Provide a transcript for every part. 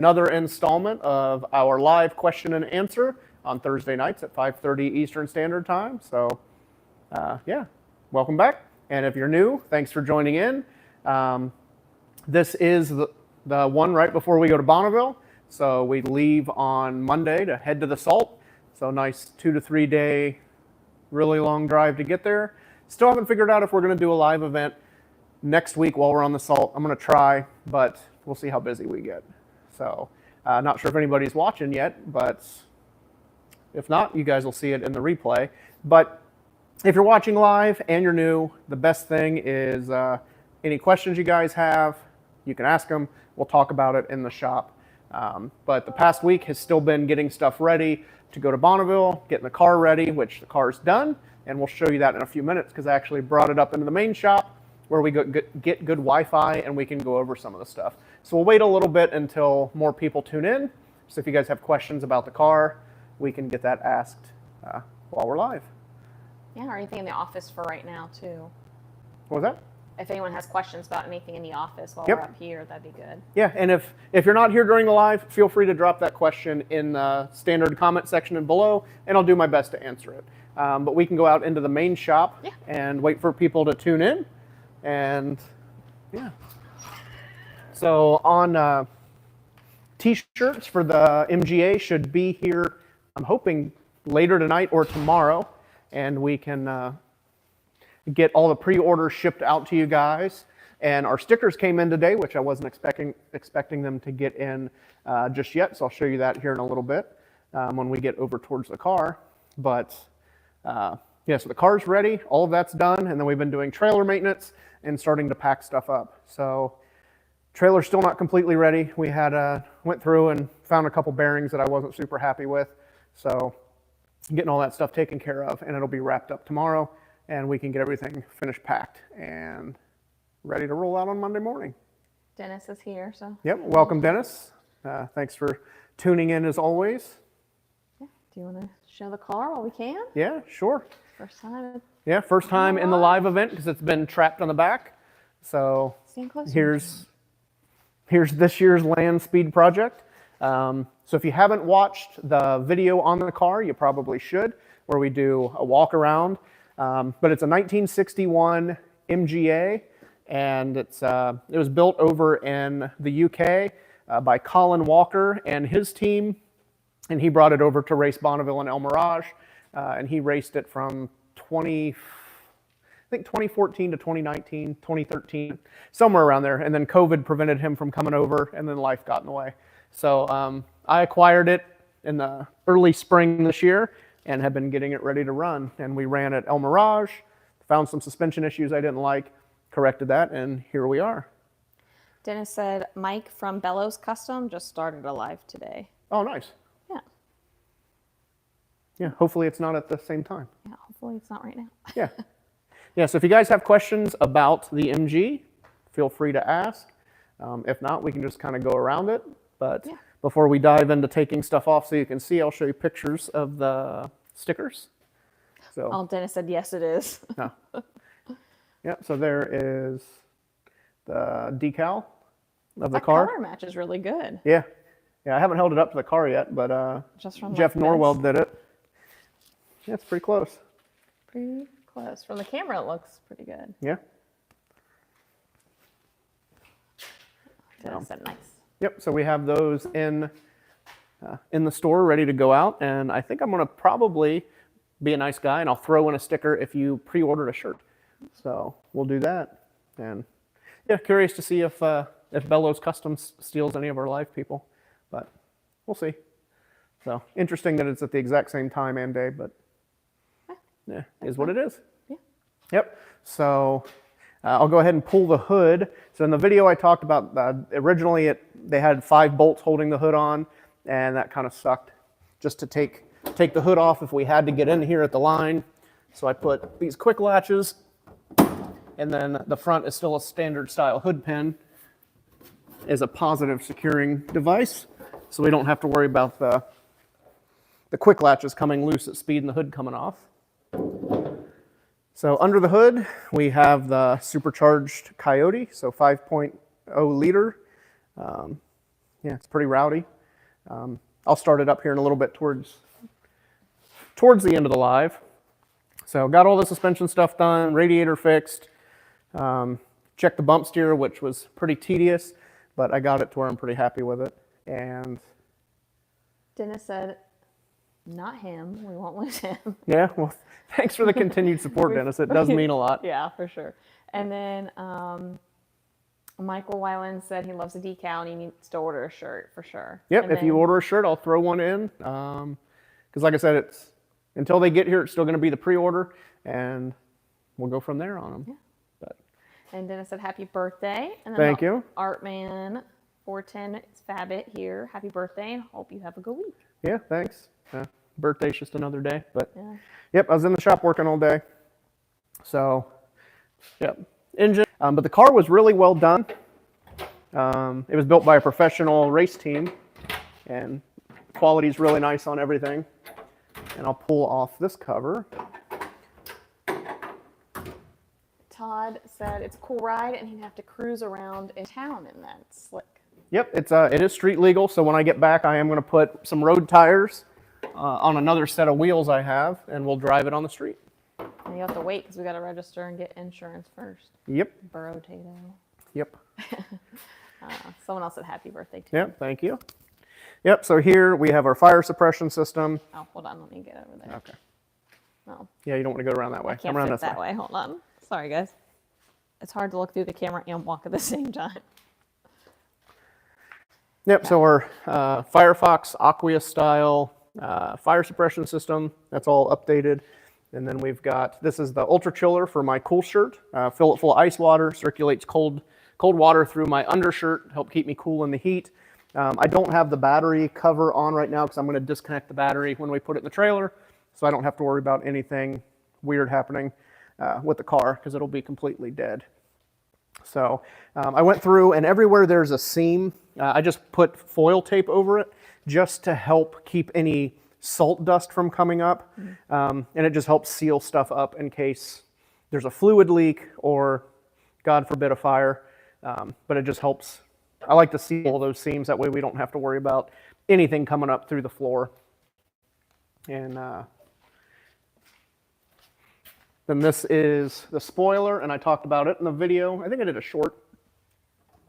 another installment of our live question and answer on Thursday nights at 5:30 Eastern Standard Time. So, yeah, welcome back. And if you're new, thanks for joining in. This is the one right before we go to Bonneville. So we leave on Monday to head to the Salt. So nice 2 to 3 day, really long drive to get there. Still haven't figured out if we're going to do a live event next week while we're on the Salt. I'm going to try, but we'll see how busy we get. So not sure if anybody's watching yet, but if not, you guys will see it in the replay. But if you're watching live and you're new, the best thing is any questions you guys have, you can ask them. We'll talk about it in the shop. But the past week has still been getting stuff ready to go to Bonneville, getting the car ready, which the car's done. And we'll show you that in a few minutes because I actually brought it up into the main shop where we get good Wi-Fi and we can go over some of the stuff. So we'll wait a little bit until more people tune in. So if you guys have questions about the car, we can get that asked while we're live. Yeah, or anything in the office for right now too. What was that? If anyone has questions about anything in the office while Yep. we're up here, that'd be good. Yeah, and if you're not here during the live, feel free to drop that question in the standard comment section and below, and I'll do my best to answer it. But we can go out into the main shop and wait for people to tune in. And yeah. So on t-shirts for the MGA should be here, I'm hoping later tonight or tomorrow, and we can get all the pre-orders shipped out to you guys. And our stickers came in today, which I wasn't expecting them to get in just yet. So I'll show you that here in a little bit when we get over towards the car. But yeah, so the car's ready, all of that's done, and then we've been doing trailer maintenance and starting to pack stuff up. So trailer's still not completely ready. We had went through and found a couple bearings that I wasn't super happy with. So getting all that stuff taken care of, and it'll be wrapped up tomorrow. And we can get everything finished packed and ready to roll out on Monday morning. Dennis is here, so. Yep, welcome Dennis. Thanks for tuning in as always. Yeah. Do you want to show the car while we can? Yeah, sure. First time. Yeah, first time in the live event because it's been trapped on the back. So here's this year's land speed project. So if you haven't watched the video on the car, you probably should, where we do a walk around. But it's a 1961 MGA, and it was built over in the UK by Colin Walker and his team, and he brought it over to race Bonneville and El Mirage, and he raced it from 2014 to 2019, 2013, somewhere around there, and then COVID prevented him from coming over, and then life got in the way. So I acquired it in the early spring this year, and have been getting it ready to run. And we ran at El Mirage, found some suspension issues I didn't like, corrected that, and here we are. Dennis said Mike from Bellows Custom just started a live today. Oh, nice. Yeah. Yeah, hopefully it's not at the same time. Yeah, hopefully it's not right now. Yeah. Yeah, so if you guys have questions about the MG, feel free to ask. If not, we can just kind of go around it. But before we dive into taking stuff off so you can see, I'll show you pictures of the stickers. So, Oh, Dennis said yes, it is. no. Yeah, so there is the decal of the car. That color match is really good. Yeah. Yeah, I haven't held it up to the car yet, but Just from Jeff like Norwell did it. Yeah, it's pretty close. Pretty close. From the camera, it looks pretty good. Yeah. Dennis said nice. Yep, so we have those in the store ready to go out, and I think I'm going to probably be a nice guy, and I'll throw in a sticker if you pre-ordered a shirt. So we'll do that. And yeah, curious to see if Bellows Customs steals any of our live people, but we'll see. So interesting that it's at the exact same time and day, but yeah, is what it is. Yeah. Yep, so I'll go ahead and pull the hood. So in the video I talked about, originally they had 5 bolts holding the hood on, and that kind of sucked just to take the hood off if we had to get in here at the line. So I put these quick latches, and then the front is still a standard style hood pin, is a positive securing device, so we don't have to worry about the quick latches coming loose at speed and the hood coming off. So under the hood, we have the supercharged Coyote, so 5.0 liter. Yeah, it's pretty rowdy. I'll start it up here in a little bit towards the end of the live. So got all the suspension stuff done, radiator fixed, checked the bump steer, which was pretty tedious, but I got it to where I'm pretty happy with it. And Dennis said, not him. We won't lose him. yeah, well, thanks for the continued support, Dennis. It does mean a lot. Yeah, for sure. And then Michael Weiland said he loves a decal and he needs to order a shirt for sure. Yep, And if you order a shirt, I'll throw one in. Because like I said, it's until they get here, it's still going to be the pre-order, and we'll go from there on them. Yeah. But, and Dennis said, happy birthday. And then thank you. Artman 410 Fabit here. Happy birthday and hope you have a good week. Yeah, thanks. Birthday's just another day. But Yeah. yep, I was in the shop working all day. So, yep. Engine. But the car was really well done. It was built by a professional race team, and quality's really nice on everything. And I'll pull off this cover. Todd said it's a cool ride and he'd have to cruise around in town in that slick. Yep, it is street legal, so when I get back, I am going to put some road tires on another set of wheels I have, and we'll drive it on the street. And you have to wait because we got to register and get insurance first. Yep. Burrotato. Yep. Someone else said happy birthday too. Yep, thank you. Yep, so here we have our fire suppression system. Oh, hold on. Let me get over there. Okay. Oh, Yeah, you don't want to go around that way. I can't Come around fit this that way. Hold on. Sorry, guys. It's hard to look through the camera and walk at the same time. Yep, so our Firefox Aquia style fire suppression system, that's all updated. And then we've got, this is the ultra chiller for my cool shirt. Fill it full of ice water, circulates cold water through my undershirt, help keep me cool in the heat. I don't have the battery cover on right now because I'm going to disconnect the battery when we put it in the trailer, so I don't have to worry about anything weird happening with the car because it'll be completely dead. So I went through, and everywhere there's a seam, I just put foil tape over it just to help keep any salt dust from coming up. And it just helps seal stuff up in case there's a fluid leak or, God forbid, a fire. But it just helps. I like to seal all those seams. That way we don't have to worry about anything coming up through the floor. And then this is the spoiler, and I talked about it in the video. I think I did a short.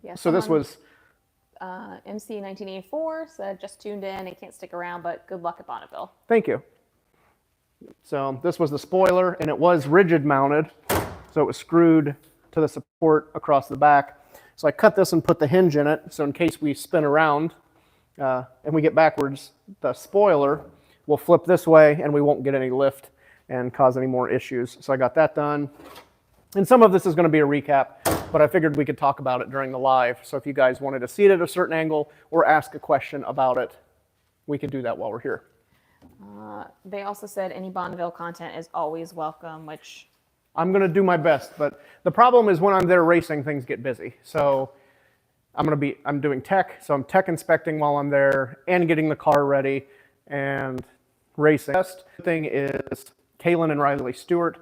Yeah, So this was... MC1984 said just tuned in and can't stick around, but good luck at Bonneville. Thank you. So this was the spoiler, and it was rigid mounted, so it was screwed to the support across the back. So I cut this and put the hinge in it, so in case we spin around and we get backwards, the spoiler will flip this way and we won't get any lift and cause any more issues. So I got that done. And some of this is going to be a recap, but I figured we could talk about it during the live. So if you guys wanted to see it at a certain angle or ask a question about it, we could do that while we're here. They also said any Bonneville content is always welcome, which... I'm going to do my best, but the problem is when I'm there racing, things get busy. So I'm doing tech, so I'm tech inspecting while I'm there and getting the car ready and racing. The best thing is Kaylin and Riley Stewart.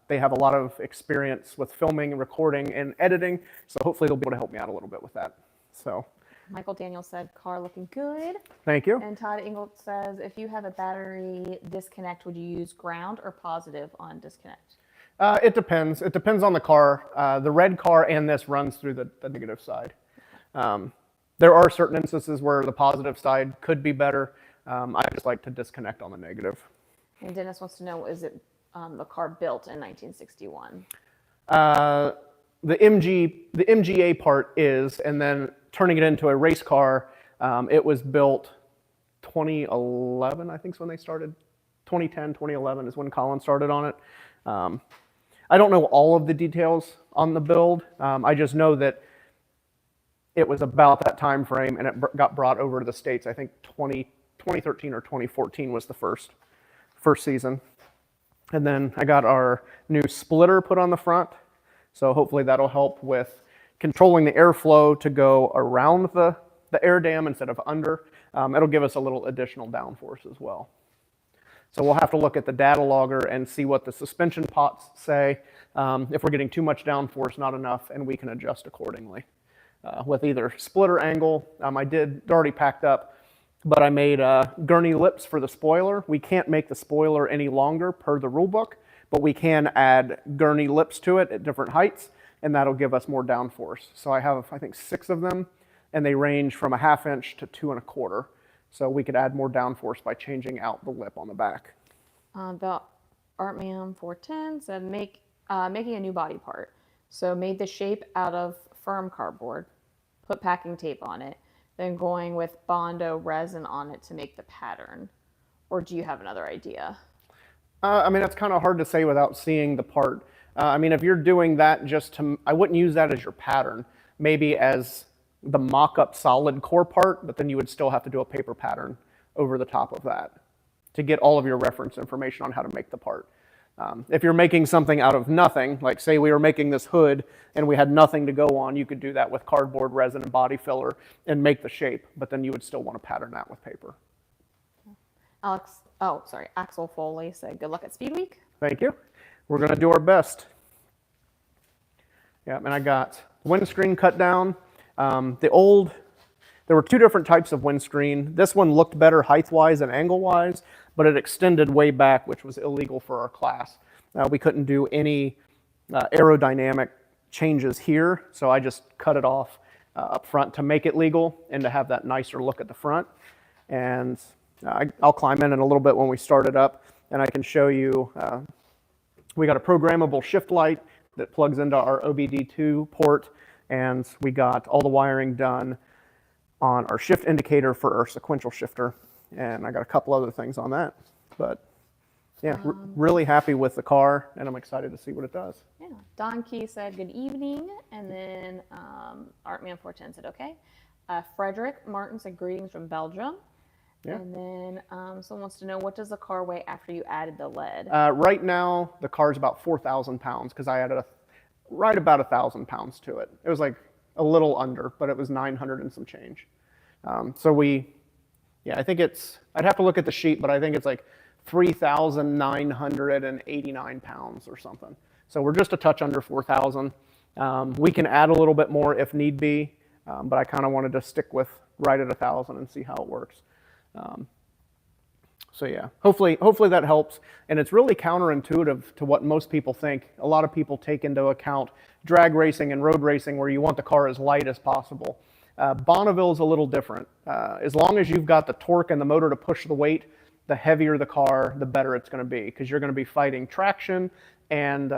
They have a lot of experience with filming, recording, and editing, so hopefully they'll be able to help me out a little bit with that. So, Michael Daniel said, car looking good. thank you. And Todd Ingold says, if you have a battery disconnect, would you use ground or positive on disconnect? It depends. It depends on the car. The red car and this runs through the negative side. There are certain instances where the positive side could be better. I just like to disconnect on the negative. And Dennis wants to know, is it the car built in 1961? The MGA part is, and then turning it into a race car, it was built 2011, I think is when they started. 2010, 2011 is when Colin started on it. I don't know all of the details on the build. I just know that it was about that time frame, and it got brought over to the States. I think 2013 or 2014 was the first season. And then I got our new splitter put on the front. So hopefully that'll help with controlling the airflow to go around the air dam instead of under. It'll give us a little additional downforce as well. So we'll have to look at the data logger and see what the suspension pots say. If we're getting too much downforce, not enough, and we can adjust accordingly. with either splitter angle. I did already packed up, but I made gurney lips for the spoiler. We can't make the spoiler any longer per the rule book, but we can add gurney lips to it at different heights, and that'll give us more downforce. So I have, I think, 6 of them, and they range from a 1/2 inch to 2 1/4. So we could add more downforce by changing out the lip on the back. The Artman 410 said making a new body part. So made the shape out of firm cardboard, put packing tape on it, then going with Bondo resin on it to make the pattern. Or do you have another idea? I mean, that's kind of hard to say without seeing the part. I mean, if you're doing that I wouldn't use that as your pattern. Maybe as the mock-up solid core part, but then you would still have to do a paper pattern over the top of that to get all of your reference information on how to make the part. If you're making something out of nothing, like say we were making this hood and we had nothing to go on, you could do that with cardboard, resin, and body filler and make the shape, but then you would still want to pattern that with paper. Axel Foley said, good luck at Speed Week. Thank you. We're going to do our best. Yeah, and I got windscreen cut down. There were 2 different types of windscreen. This one looked better height-wise and angle-wise, but it extended way back, which was illegal for our class. We couldn't do any aerodynamic changes here, so I just cut it off up front to make it legal and to have that nicer look at the front. And I'll climb in a little bit when we start it up, and I can show you, we got a programmable shift light that plugs into our OBD2 port, and we got all the wiring done on our shift indicator for our sequential shifter, and I got a couple other things on that. But yeah, really happy with the car, and I'm excited to see what it does. Yeah. Don Key said good evening, and then Artman 410 said okay. Frederick Martin said greetings from Belgium. Yeah. And then someone wants to know, what does the car weigh after you added the lead? Right now, the car's about 4,000 pounds because I added right about 1,000 pounds to it. It was like a little under, but it was 900 and some change. I think I'd have to look at the sheet, but I think it's like 3,989 pounds or something. So we're just a touch under 4,000. We can add a little bit more if need be, but I kind of wanted to stick with right at 1,000 and see how it works. So yeah, hopefully that helps. And it's really counterintuitive to what most people think. A lot of people take into account drag racing and road racing where you want the car as light as possible. Bonneville is a little different. As long as you've got the torque and the motor to push the weight, the heavier the car, the better it's going to be, because you're going to be fighting traction, and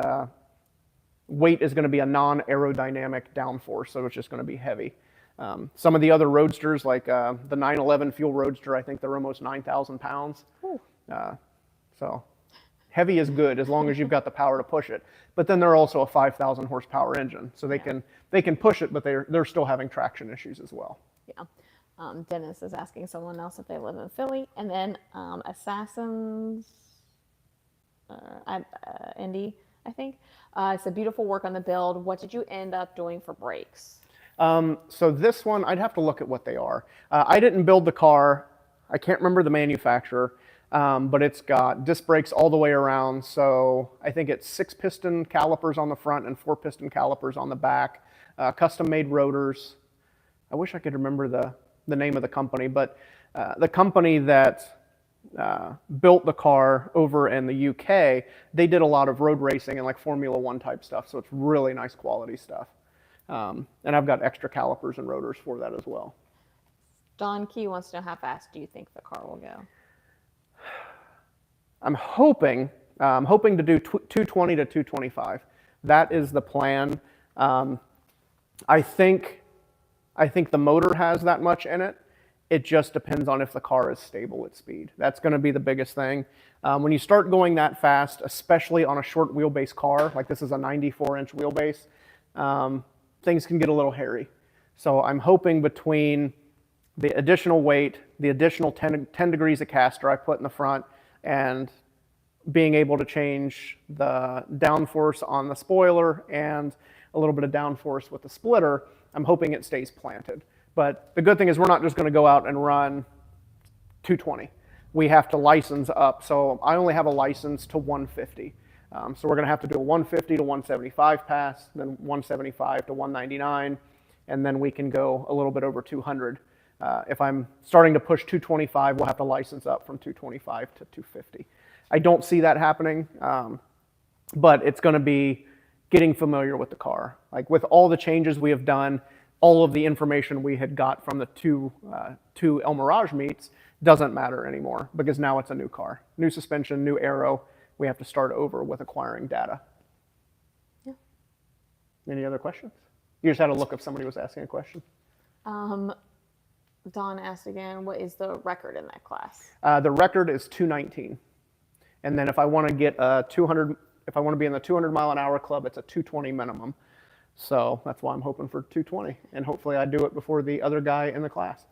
weight is going to be a non-aerodynamic downforce, so it's just going to be heavy. Some of the other roadsters, like the 911 Fuel Roadster, I think they're almost 9,000 pounds. So heavy is good as long as you've got the power to push it. But then they're also a 5,000 horsepower engine, so they can push it, but they're still having traction issues as well. Yeah. Dennis is asking someone else if they live in Philly, and then Assassins, Indy, I think. It's a beautiful work on the build. What did you end up doing for brakes? So this one, I'd have to look at what they are. I didn't build the car. I can't remember the manufacturer, but it's got disc brakes all the way around. So I think it's 6-piston calipers on the front and 4-piston calipers on the back, custom-made rotors. I wish I could remember the name of the company, but the company that built the car over in the UK, they did a lot of road racing and like Formula One type stuff. So it's really nice quality stuff. And I've got extra calipers and rotors for that as well. Don Key wants to know, how fast do you think the car will go? I'm hoping to do 220 to 225. That is the plan. I think the motor has that much in it. It just depends on if the car is stable at speed. That's going to be the biggest thing. When you start going that fast, especially on a short wheelbase car, like this is a 94-inch wheelbase, things can get a little hairy. So I'm hoping between the additional weight, the additional 10 degrees of caster I put in the front, and being able to change the downforce on the spoiler and a little bit of downforce with the splitter, I'm hoping it stays planted. But the good thing is we're not just going to go out and run 220. We have to license up. So I only have a license to 150. So we're going to have to do a 150 to 175 pass, then 175 to 199, and then we can go a little bit over 200. If I'm starting to push 225, we'll have to license up from 225 to 250. I don't see that happening, but it's going to be getting familiar with the car. Like with all the changes we have done, all of the information we had got from the two El Mirage meets doesn't matter anymore because now it's a new car. New suspension, new aero. We have to start over with acquiring data. Yeah. Any other questions? You just had a look if somebody was asking a question. Don asked again, what is the record in that class? The record is 219. And then if I want to get a 200, if I want to be in the 200 mile an hour club, it's a 220 minimum. So that's why I'm hoping for 220. And hopefully I do it before the other guy in the class.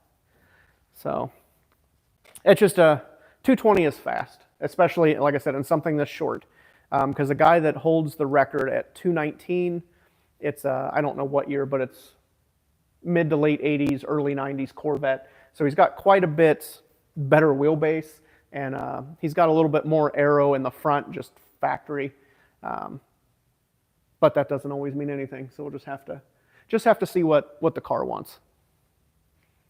So it's just 220 is fast, especially, like I said, in something this short. Because the guy that holds the record at 219, it's, I don't know what year, but it's mid to late 80s, early 90s Corvette. So he's got quite a bit better wheelbase, and he's got a little bit more aero in the front, just factory. But that doesn't always mean anything. So we'll just have to see what the car wants.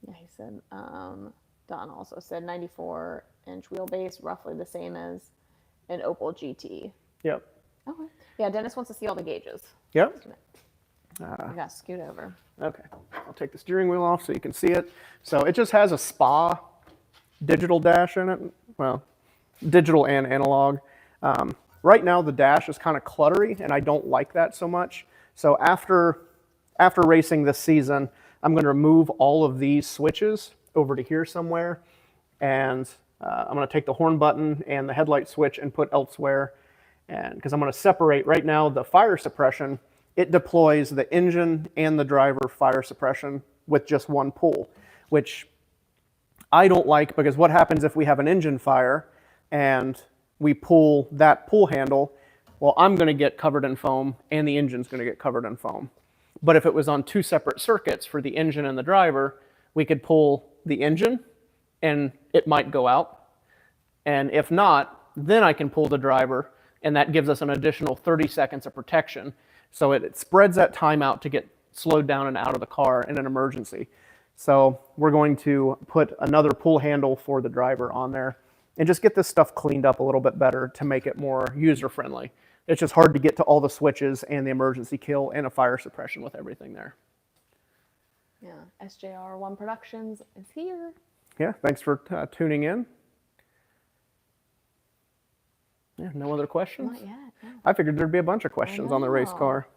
Yeah, he said, Don also said 94-inch wheelbase, roughly the same as an Opel GT. Yep. Okay. Yeah, Dennis wants to see all the gauges. Yep. We got to scoot over. Okay, I'll take the steering wheel off so you can see it. So it just has a SPA digital dash in it. Well, digital and analog. Right now the dash is kind of cluttery and I don't like that so much. So after racing this season, I'm going to remove all of these switches over to here somewhere. And I'm going to take the horn button and the headlight switch and put elsewhere. And because I'm going to separate right now the fire suppression, it deploys the engine and the driver fire suppression with just one pull, which I don't like because what happens if we have an engine fire and we pull that pull handle? Well, I'm going to get covered in foam and the engine's going to get covered in foam. But if it was on two separate circuits for the engine and the driver, we could pull the engine and it might go out. And if not, then I can pull the driver and that gives us an additional 30 seconds of protection. So it spreads that time out to get slowed down and out of the car in an emergency. So we're going to put another pull handle for the driver on there and just get this stuff cleaned up a little bit better to make it more user-friendly. It's just hard to get to all the switches and the emergency kill and a fire suppression with everything there. Yeah, SJR1 Productions is here. Yeah, thanks for tuning in. Yeah, no other questions? Not yet, no. I figured there'd be a bunch of questions on the race car.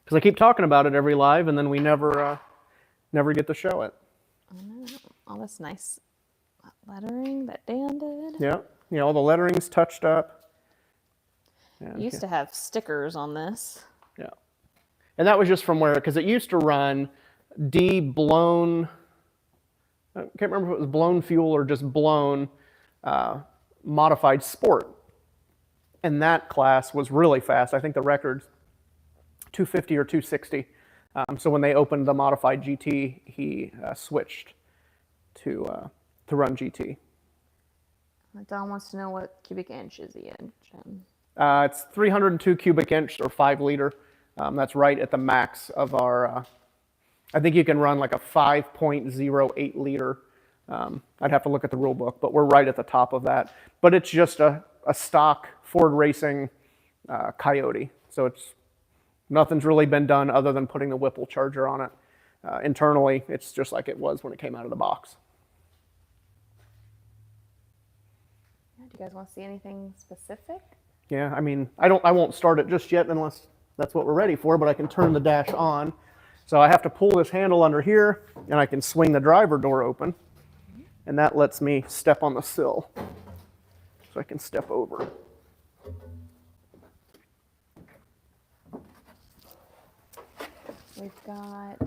Because I keep talking about it every live, and then we never get to show it. I know. All this nice lettering that Dan did. Yeah, all the lettering's touched up. You used to have stickers on this. Yeah. And that was just from where, because it used to run blown, I can't remember if it was blown fuel or just blown modified sport. And that class was really fast. I think the record's 250 or 260. So when they opened the modified GT, he switched to run GT. Don wants to know what cubic inch is the engine. It's 302 cubic inch or 5 liter. That's right at the max of our, I think you can run like a 5.08 liter. I'd have to look at the rule book, but we're right at the top of that. But it's just a stock Ford Racing Coyote. So it's nothing's really been done other than putting the Whipple charger on it. Internally, it's just like it was when it came out of the box. Yeah, do you guys want to see anything specific? Yeah, I mean, I won't start it just yet unless that's what we're ready for, but I can turn the dash on. So I have to pull this handle under here, and I can swing the driver door open, and that lets me step on the sill. So I can step over. We've got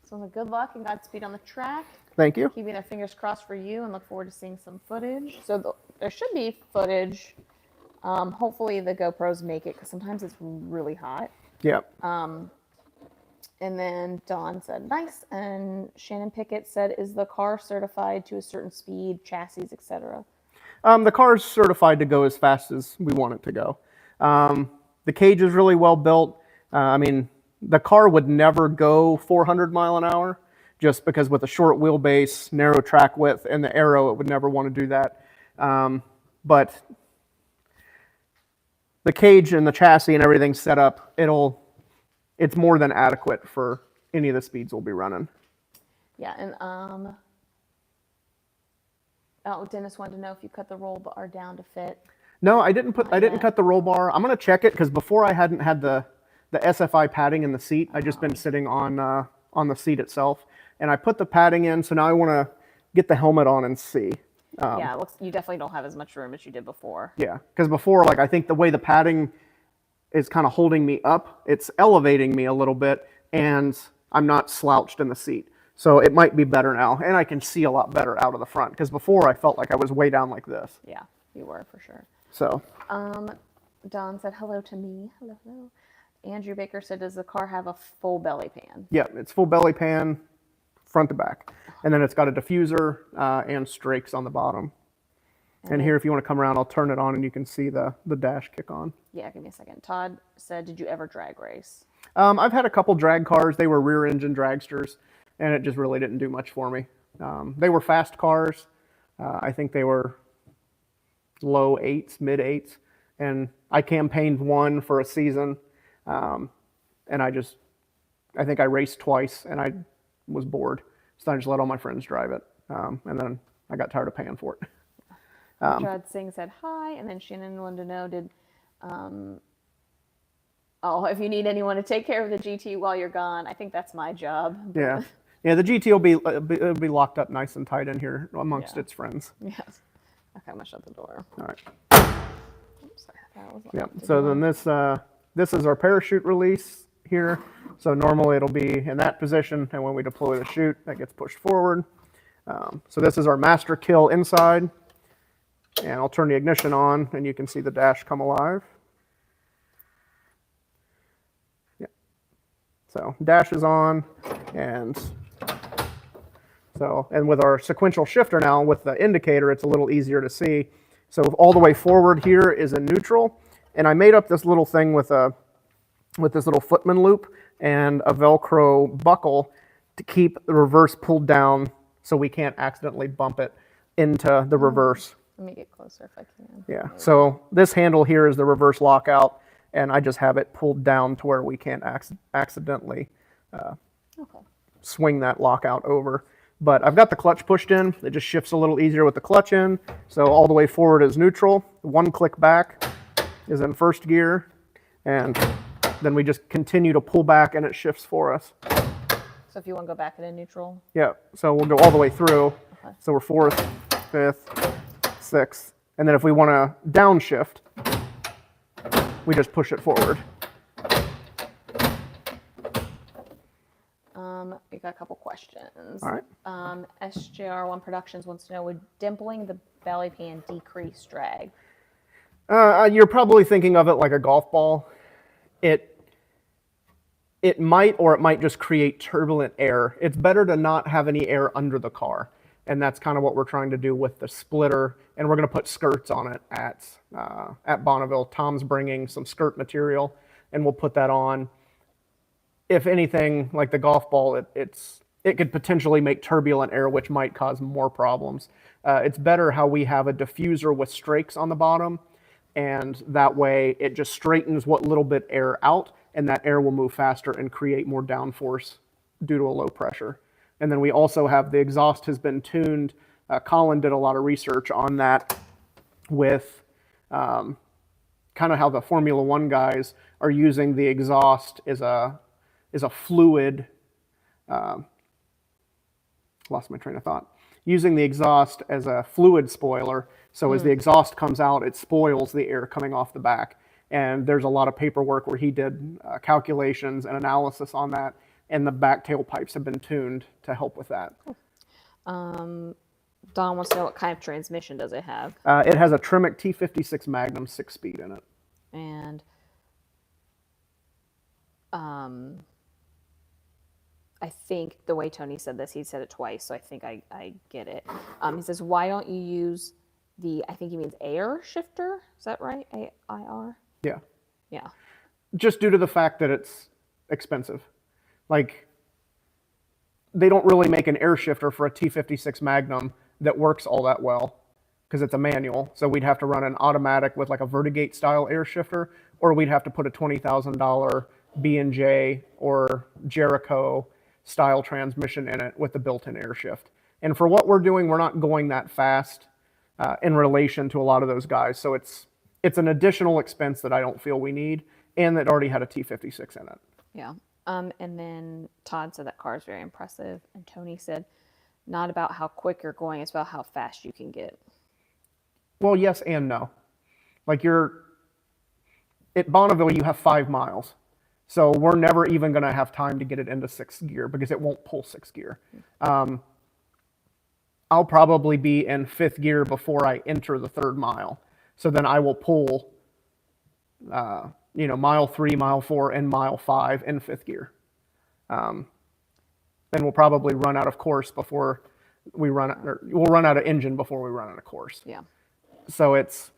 some good luck and Godspeed on the track. Thank you. Keeping our fingers crossed for you and look forward to seeing some footage. So there should be footage. Hopefully the GoPros make it because sometimes it's really hot. Yep. And then Dawn said, nice. And Shannon Pickett said, is the car certified to a certain speed, chassis, etc.? The car is certified to go as fast as we want it to go. The cage is really well built. I mean, the car would never go 400 mile an hour just because with a short wheelbase, narrow track width, and the aero, it would never want to do that. But the cage and the chassis and everything set up, it's more than adequate for any of the speeds we'll be running. Yeah, and Dennis wanted to know if you cut the roll bar down to fit. No, I didn't cut the roll bar. I'm gonna check it because before I hadn't had the SFI padding in the seat. I just been sitting on the seat itself, and I put the padding in. So now I want to get the helmet on and see. Yeah, it looks, you definitely don't have as much room as you did before. Yeah, because before, like, I think the way the padding is kind of holding me up, it's elevating me a little bit, and I'm not slouched in the seat. So it might be better now, and I can see a lot better out of the front, because before I felt like I was way down like this. Yeah, you were for sure. So. Don said hello to me. Hello, hello. Andrew Baker said, does the car have a full belly pan? Yeah, it's full belly pan, front to back. And then it's got a diffuser and strakes on the bottom. And here, if you want to come around, I'll turn it on and you can see the dash kick on. Yeah, give me a second. Todd said, did you ever drag race? I've had a couple drag cars. They were rear engine dragsters, and it just really didn't do much for me. They were fast cars. I think they were low 8s, mid 8s. And I campaigned one for a season. And I think I raced twice and I was bored. So I just let all my friends drive it. And then I got tired of paying for it. Chad Singh said hi. And then Shannon wanted to know, if you need anyone to take care of the GT while you're gone, I think that's my job. Yeah. Yeah, the GT will be locked up nice and tight in here amongst its friends. Yes. Okay, I'm gonna shut the door. All right. Oops, that was yeah. So then this is our parachute release here. So normally it'll be in that position, and when we deploy the chute, that gets pushed forward. So this is our master kill inside, and I'll turn the ignition on, and you can see the dash come alive. Yeah. So dash is on, and with our sequential shifter now with the indicator, it's a little easier to see. So all the way forward here is in neutral, and I made up this little thing with this little footman loop and a Velcro buckle to keep the reverse pulled down so we can't accidentally bump it into the reverse. Let me get closer if I can. Yeah, so this handle here is the reverse lockout, and I just have it pulled down to where we can't accidentally swing that lockout over. But I've got the clutch pushed in. It just shifts a little easier with the clutch in. So all the way forward is neutral. One click back is in first gear. And then we just continue to pull back and it shifts for us. So if you want to go back into neutral? Yeah, so we'll go all the way through. Okay. So we're fourth, fifth, sixth. And then if we want to downshift, we just push it forward. We got a couple questions. All right. SJR1 Productions wants to know, would dimpling the belly pan decrease drag? You're probably thinking of it like a golf ball. It might, or it might just create turbulent air. It's better to not have any air under the car. And that's kind of what we're trying to do with the splitter. And we're going to put skirts on it at Bonneville. Tom's bringing some skirt material, and we'll put that on. If anything, like the golf ball, it could potentially make turbulent air, which might cause more problems. It's better how we have a diffuser with strakes on the bottom, and that way it just straightens what little bit air out, and that air will move faster and create more downforce due to a low pressure. And then we also have the exhaust has been tuned. Colin did a lot of research on that with kind of how the Formula One guys are using the exhaust as a fluid, lost my train of thought, using the exhaust as a fluid spoiler. So as the exhaust comes out, it spoils the air coming off the back. And there's a lot of paperwork where he did calculations and analysis on that, and the back tailpipes have been tuned to help with that. Don wants to know, what kind of transmission does it have? It has a Tremec T56 Magnum 6-speed in it. And I think the way Tony said this, he said it twice, so I think I get it. He says, why don't you use I think he means air shifter? Is that right? AIR? Yeah. Yeah. Just due to the fact that expensive. Like, they don't really make an air shifter for a T56 Magnum that works all that well because it's a manual. So we'd have to run an automatic with like a Vertigate style air shifter, or we'd have to put a $20,000 B&J or Jericho style transmission in it with the built-in air shift. And for what we're doing, we're not going that fast in relation to a lot of those guys. So it's an additional expense that I don't feel we need, and that already had a T56 in it. Yeah. And then Todd said that car is very impressive. And Tony said, not about how quick you're going, it's about how fast you can get. Well, yes and no. Like, at Bonneville, you have 5 miles. So we're never even going to have time to get it into 6th gear because it won't pull 6th gear. I'll probably be in 5th gear before I enter the 3rd mile. So then I will pull, mile 3, mile 4, and mile 5 in 5th gear. Then we'll probably run out of course before we'll run out of engine before we run out of course. Yeah. So it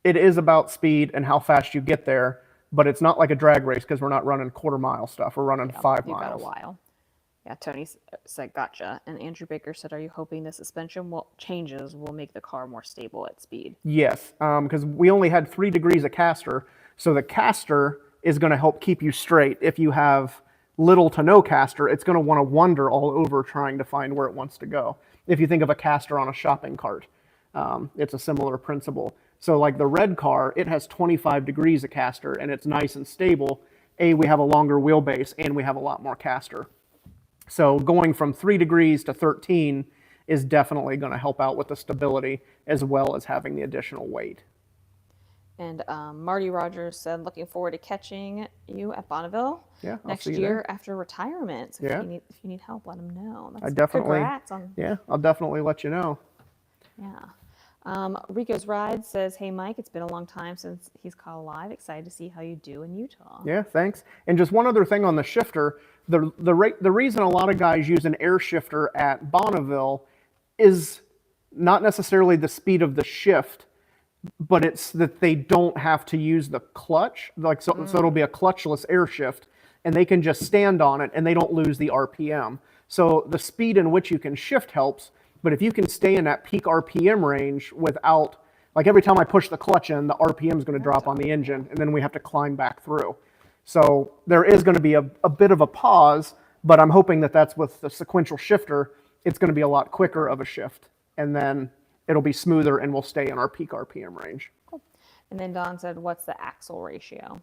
is about speed and how fast you get there, but it's not like a drag race because we're not running quarter-mile stuff. We're running 5 miles. You've got a while. Yeah, Tony said, gotcha. And Andrew Baker said, are you hoping the suspension changes will make the car more stable at speed? Yes, because we only had 3 degrees of caster, so the caster is going to help keep you straight. If you have little to no caster, it's going to want to wander all over trying to find where it wants to go. If you think of a caster on a shopping cart, it's a similar principle. So like the red car, it has 25 degrees of caster, and it's nice and stable. We have a longer wheelbase, and we have a lot more caster. So going from 3 degrees to 13 is definitely going to help out with the stability as well as having the additional weight. And Marty Rogers said, looking forward to catching you at Bonneville next year after retirement. So if you need help, let him know. Congrats on... Yeah, I'll definitely let you know. Yeah. Rico's Ride says, hey, Mike, it's been a long time since he's caught alive. Excited to see how you do in Utah. Yeah, thanks. And just one other thing on the shifter, the reason a lot of guys use an air shifter at Bonneville is not necessarily the speed of the shift, but it's that they don't have to use the clutch. So it'll be a clutchless air shift, and they can just stand on it, and they don't lose the RPM. So the speed in which you can shift helps, but if you can stay in that peak RPM range without, like every time I push the clutch in, the RPM is going to drop on the engine, and then we have to climb back through. So there is going to be a bit of a pause, but I'm hoping that that's with the sequential shifter, it's going to be a lot quicker of a shift, and then it'll be smoother and we'll stay in our peak RPM range. Cool. And then Don said, what's the axle ratio?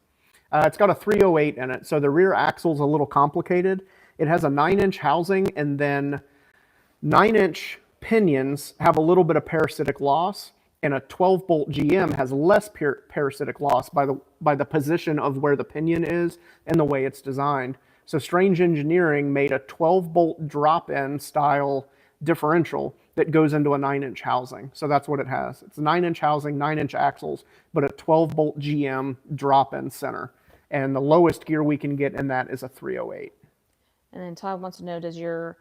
It's got a 308 in it, so the rear axle's a little complicated. It has a 9-inch housing, and then 9-inch pinions have a little bit of parasitic loss, and a 12-bolt GM has less parasitic loss by the position of where the pinion is and the way it's designed. So Strange Engineering made a 12-bolt drop-in style differential that goes into a 9-inch housing. So that's what it has. It's a 9-inch housing, 9-inch axles, but a 12-bolt GM drop-in center. And the lowest gear we can get in that is a 308. And then Todd wants to know, does your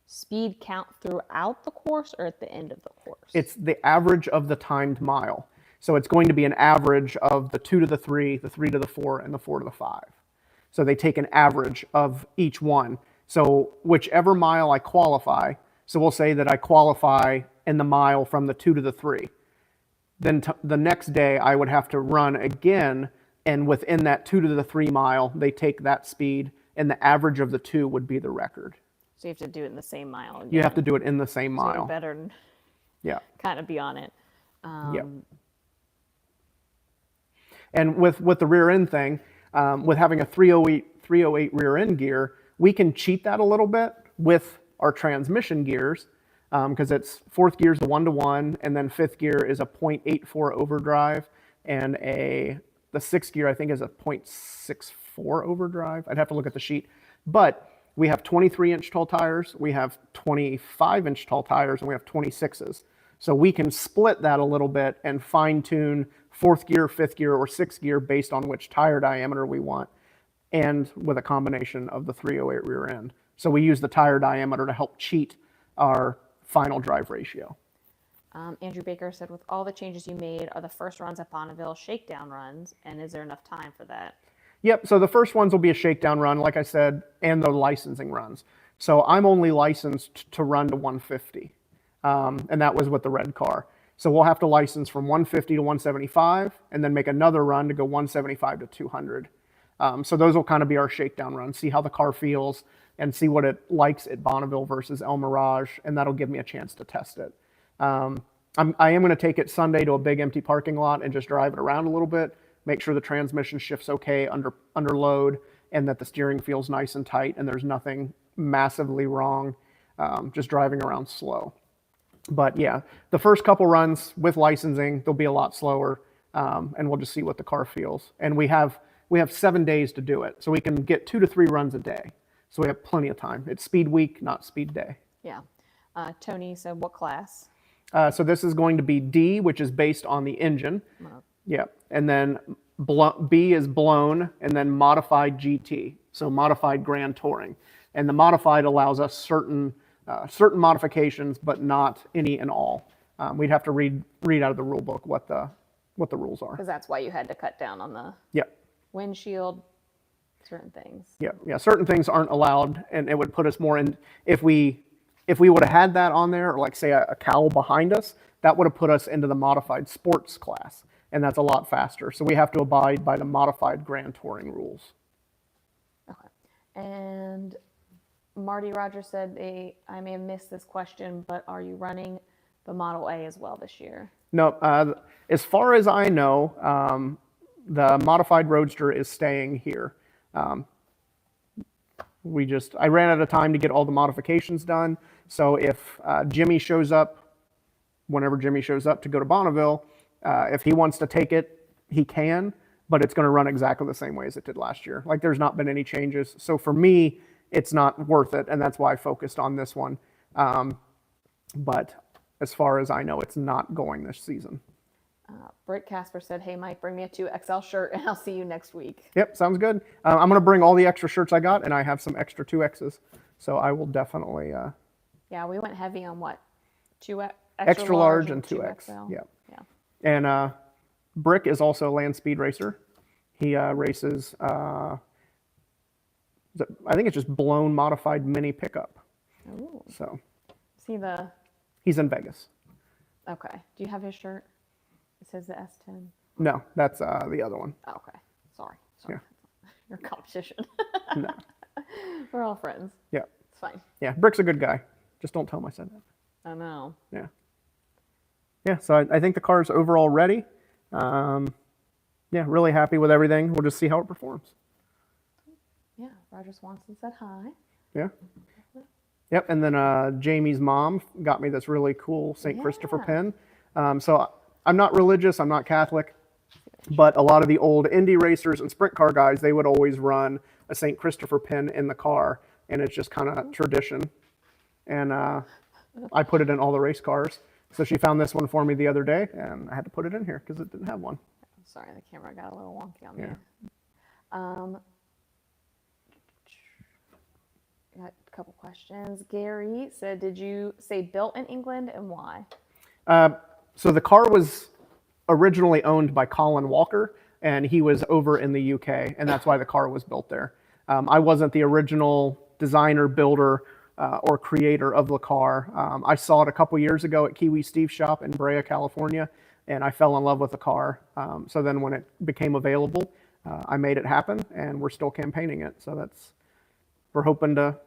speed count throughout the course or at the end of the course? It's the average of the timed mile. So it's going to be an average of the 2 to the 3, the 3 to the 4, and the 4 to the 5. So they take an average of each one. So whichever mile I qualify, so we'll say that I qualify in the mile from the 2 to the 3. Then the next day I would have to run again, and within that 2 to the 3 mile, they take that speed, and the average of the 2 would be the record. So you have to do it in the same mile again. You have to do it in the same mile. So better kind of be on it. Yep. And with the rear end thing, with having a 308 rear end gear, we can cheat that a little bit with our transmission gears, because it's 4th gear is a 1-to-1, and then 5th gear is a 0.84 overdrive, and the 6th gear I think is a 0.64 overdrive. I'd have to look at the sheet, but we have 23-inch tall tires, we have 25-inch tall tires, and we have 26s. So we can split that a little bit and fine-tune 4th gear, 5th gear, or 6th gear based on which tire diameter we want, and with a combination of the 308 rear end. So we use the tire diameter to help cheat our final drive ratio. Andrew Baker said, with all the changes you made, are the first runs at Bonneville shakedown runs, and is there enough time for that? Yep. So the first ones will be a shakedown run, like I said, and the licensing runs. So I'm only licensed to run to 150, and that was with the red car. So we'll have to license from 150 to 175, and then make another run to go 175 to 200. So those will kind of be our shakedown runs, see how the car feels, and see what it likes at Bonneville versus El Mirage, and that'll give me a chance to test it. I am going to take it Sunday to a big empty parking lot and just drive it around a little bit, make sure the transmission shifts okay under load, and that the steering feels nice and tight and there's nothing massively wrong, just driving around slow. But yeah, the first couple runs with licensing, they'll be a lot slower, and we'll just see what the car feels. And we have 7 days to do it, so we can get 2 to 3 runs a day. So we have plenty of time. It's speed week, not speed day. Yeah. Tony said, what class? So this is going to be D, which is based on the engine. Oh. Yeah, and then B is blown, and then modified GT, so modified Grand Touring. And the modified allows us certain modifications, but not any and all. We'd have to read out of the rule book what the rules are. Because that's why you had to cut down on the windshield, certain things. Yeah. Certain things aren't allowed, and it would put us more in. If we would have had that on there, or like say a cowl behind us, that would have put us into the modified sports class, and that's a lot faster. So we have to abide by the modified Grand Touring rules. Okay. And Marty Rogers said, I may have missed this question, but are you running the Model A as well this year? No, as far as I know, the modified Roadster is staying here. I ran out of time to get all the modifications done. So if Jimmy shows up, whenever Jimmy shows up to go to Bonneville, if he wants to take it, he can, but it's going to run exactly the same way as it did last year. Like there's not been any changes. So for me, it's not worth it, and that's why I focused on this one. But as far as I know, it's not going this season. Britt Casper said, hey, Mike, bring me a 2XL shirt, and I'll see you next week. Yep, sounds good. I'm going to bring all the extra shirts I got, and I have some extra 2Xs. So I will definitely... Yeah, we went heavy on what? Extra large and 2X. 2XL? Yeah. Yeah. And Brick is also a land speed racer. He races... I think it's just blown modified mini pickup. Ooh. So He's in Vegas. Okay. Do you have his shirt? It says the S10. No, that's the other one. Oh, okay. Sorry. Yeah. Your competition. No. We're all friends. Yeah. It's fine. Yeah, Brick's a good guy. Just don't tell him I said that. I know. Yeah. Yeah, so I think the car's overall ready. Yeah, really happy with everything. We'll just see how it performs. Yeah, Roger Swanson said hi. Yeah. Yep, and then Jamie's mom got me this really cool St. Christopher pin. So I'm not religious, I'm not Catholic, but a lot of the old Indy racers and sprint car guys, they would always run a St. Christopher pin in the car, and it's just kind of tradition. And I put it in all the race cars. So she found this one for me the other day, and I had to put it in here because it didn't have one. Sorry, the camera got a little wonky on me. Yeah. Got a couple questions. Gary said, did you say built in England and why? So the car was originally owned by Colin Walker, and he was over in the UK, and that's why the car was built there. I wasn't the original designer, builder, or creator of the car. I saw it a couple years ago at Kiwi Steve's shop in Brea, California, and I fell in love with the car. So then when it became available, I made it happen, and we're still campaigning it. So we're hoping to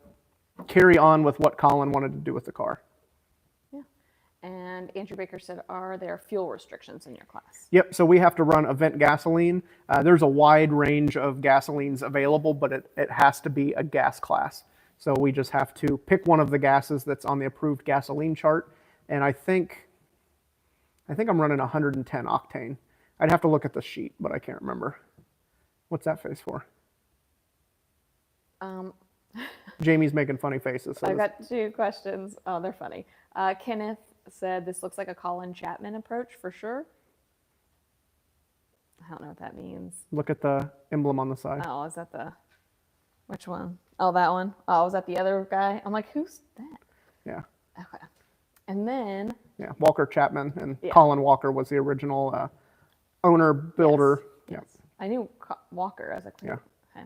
carry on with what Colin wanted to do with the car. Yeah. And Andrew Baker said, are there fuel restrictions in your class? Yep, so we have to run event gasoline. There's a wide range of gasolines available, but it has to be a gas class. So we just have to pick one of the gases that's on the approved gasoline chart. And I think I'm running 110 octane. I'd have to look at the sheet, but I can't remember. What's that face for? Jamie's making funny faces. So I got 2 questions. Oh, they're funny. Kenneth said, this looks like a Colin Chapman approach for sure. I don't know what that means. Look at the emblem on the side. Oh, is that which one? Oh, that one. Oh, is that the other guy? I'm like, who's that? Yeah. Okay. And then... Yeah, Walker Chapman, and Colin Walker was the original owner, builder. Yes. I knew Walker. I was like, Yeah. okay.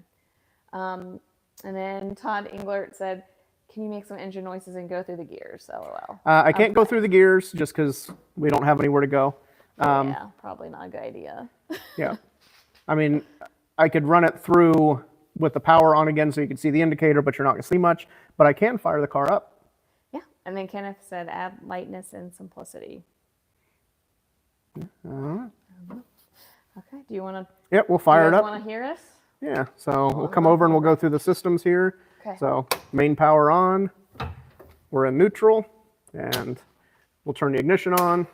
And then Todd Englert said, "Can you make some engine noises and go through the gears?" LOL. I can't go through the gears just because we don't have anywhere to go. Yeah, probably not a good idea. Yeah. I mean, I could run it through with the power on again so you can see the indicator, but you're not going to see much. But I can fire the car up. Yeah. And then Kenneth said, "Add lightness and simplicity." Okay. Do you want to? Yep, we'll fire it up. Want to hear us? Yeah, so we'll come over and we'll go through the systems here. Okay. So main power on, we're in neutral, and we'll turn the ignition on.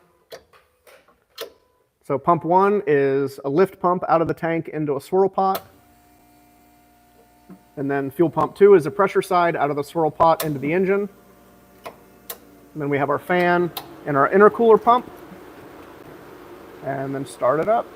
So pump 1 is a lift pump out of the tank into a swirl pot. And then fuel pump 2 is a pressure side out of the swirl pot into the engine. And then we have our fan and our intercooler pump. And then start it up.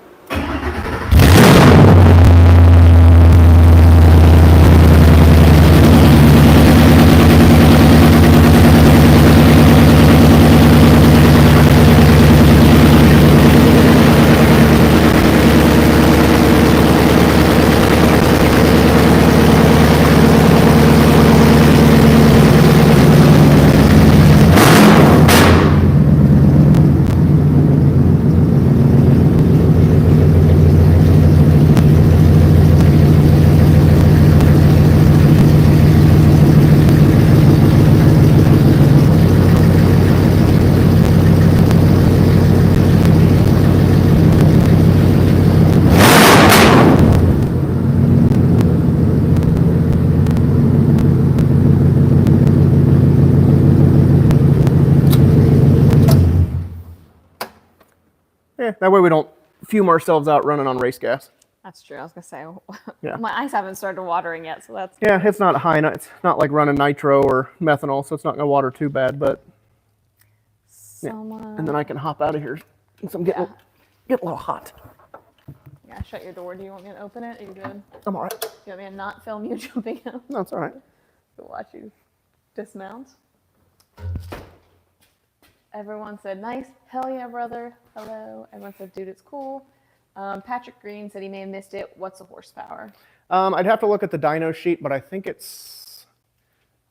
That way we don't fume ourselves out running on race gas. That's true. I was gonna say, Yeah. my eyes haven't started watering yet, so that's Yeah, it's not high. It's not like running nitro or methanol, so it's not going to water too bad. But someone. and then I can hop out of here since I'm getting a little hot. Yeah, shut your door. Do you want me to open it? Are you good? I'm all right. Do you want me to not film you jumping out? No, it's all right. To watch you dismount. Everyone said, "Nice. Hell yeah, brother. Hello." Everyone said, "Dude, it's cool." Patrick Green said he may have missed it. What's the horsepower? I'd have to look at the dyno sheet, but I think it's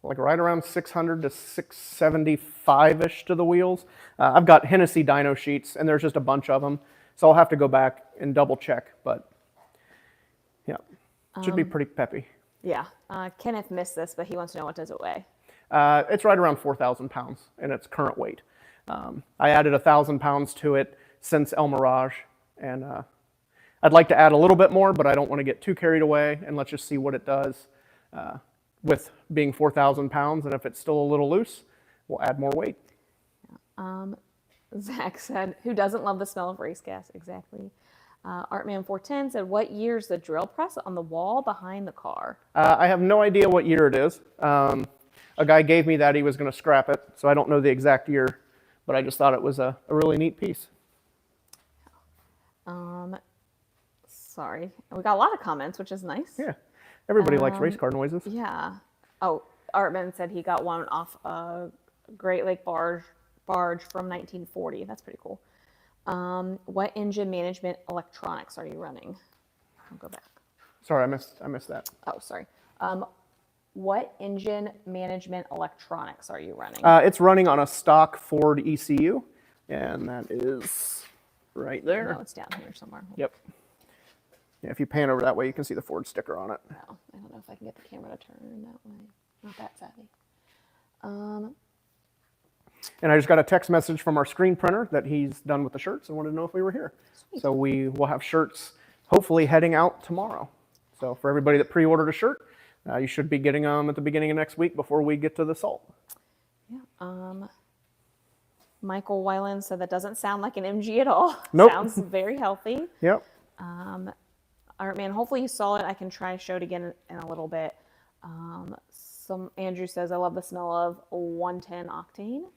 like right around 600 to 675-ish to the wheels. I've got Hennessy dyno sheets, and there's just a bunch of them. So I'll have to go back and double check, but yeah, it should be pretty peppy. Yeah. Kenneth missed this, but he wants to know, what does it weigh? It's right around 4,000 pounds in its current weight. I added 1,000 pounds to it since El Mirage, and I'd like to add a little bit more, but I don't want to get too carried away, and let's just see what it does with being 4,000 pounds, and if it's still a little loose, we'll add more weight. Zach said, "Who doesn't love the smell of race gas?" Exactly. Artman410 said, "What year's the drill press on the wall behind the car?" I have no idea what year it is. A guy gave me that he was going to scrap it, so I don't know the exact year, but I just thought it was a really neat piece. Sorry. We got a lot of comments, which is nice. Yeah, everybody likes race car noises. Yeah. Oh, Artman said he got one off a Great Lake barge from 1940. That's pretty cool. What engine management electronics are you running? I'll go back. Sorry, I missed that. Oh, sorry. What engine management electronics are you running? It's running on a stock Ford ECU, and that is right there. No, it's down here somewhere. Yep. Yeah, if you pan over that way, you can see the Ford sticker on it. No, I don't know if I can get the camera to turn that way. Not that savvy. And I just got a text message from our screen printer that he's done with the shirts and wanted to know if we were here. Sweet. So we will have shirts hopefully heading out tomorrow. So for everybody that pre-ordered a shirt, you should be getting them at the beginning of next week before we get to the salt. Yeah. Michael Weiland said that doesn't sound like an MG at all. Nope. Sounds very healthy. Yep. All right, man. Hopefully you saw it. I can try to show it again in a little bit. Andrew says, "I love the smell of 110 octane."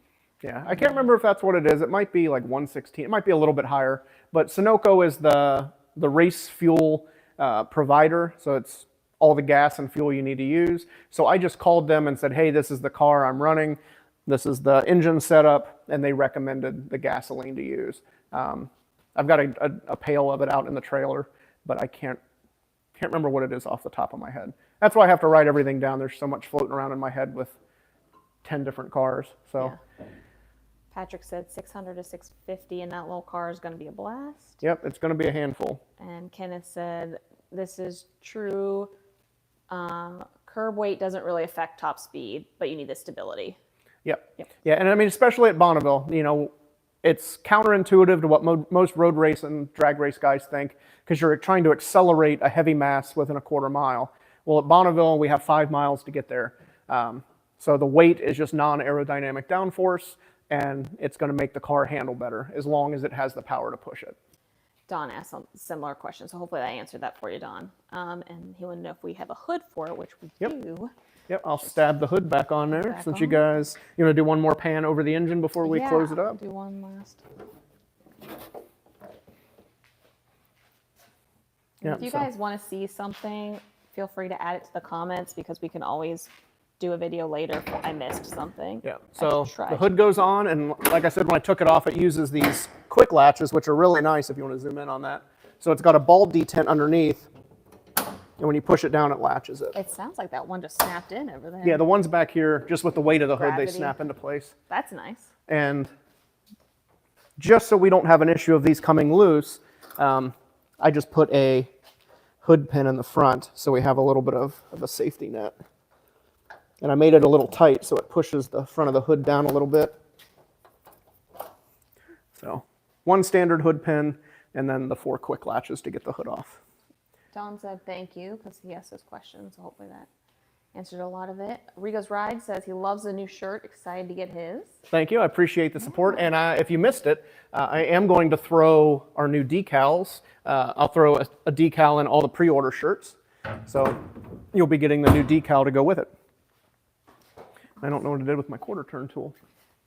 Yeah, I can't remember if that's what it is. It might be like 116. It might be a little bit higher. But Sunoco is the race fuel provider, so it's all the gas and fuel you need to use. So I just called them and said, "Hey, this is the car I'm running. This is the engine setup," and they recommended the gasoline to use. I've got a pail of it out in the trailer but I can't remember what it is off the top of my head. That's why I have to write everything down. There's so much floating around in my head with 10 different cars. So. Yeah. Patrick said 600 to 650, and that little car is going to be a blast. Yep, it's going to be a handful. And Kenneth said, this is true. Curb weight doesn't really affect top speed, but you need the stability. Yep. Yeah, and I mean, especially at Bonneville, it's counterintuitive to what most road race and drag race guys think, because you're trying to accelerate a heavy mass within a quarter mile. Well, at Bonneville, we have 5 miles to get there. So the weight is just non-aerodynamic downforce, and it's going to make the car handle better as long as it has the power to push it. Don asked a similar question, so hopefully I answered that for you, Don. And he wanted to know if we have a hood for it, which we do. Yep, I'll stab the hood back on there since you guys, you want to do one more pan over the engine before we close it up? Do one last. If you guys want to see something, feel free to add it to the comments, because we can always do a video later if I missed something. Yeah, so the hood goes on, and like I said, when I took it off, it uses these quick latches, which are really nice if you want to zoom in on that. So it's got a ball detent underneath, and when you push it down, it latches it. It sounds like that one just snapped in over there. Yeah, the ones back here, just with the weight of the hood, Gravity. they snap into place. That's nice. And just so we don't have an issue of these coming loose, I just put a hood pin in the front so we have a little bit of a safety net. And I made it a little tight so it pushes the front of the hood down a little bit. So one standard hood pin, and then the 4 quick latches to get the hood off. Don said thank you, because he asked those questions, so hopefully that answered a lot of it. Rigo's Ride says he loves the new shirt, excited to get his. Thank you, I appreciate the support. And if you missed it, I am going to throw our new decals. I'll throw a decal in all the pre-order shirts. So you'll be getting the new decal to go with it. I don't know what I did with my quarter turn tool.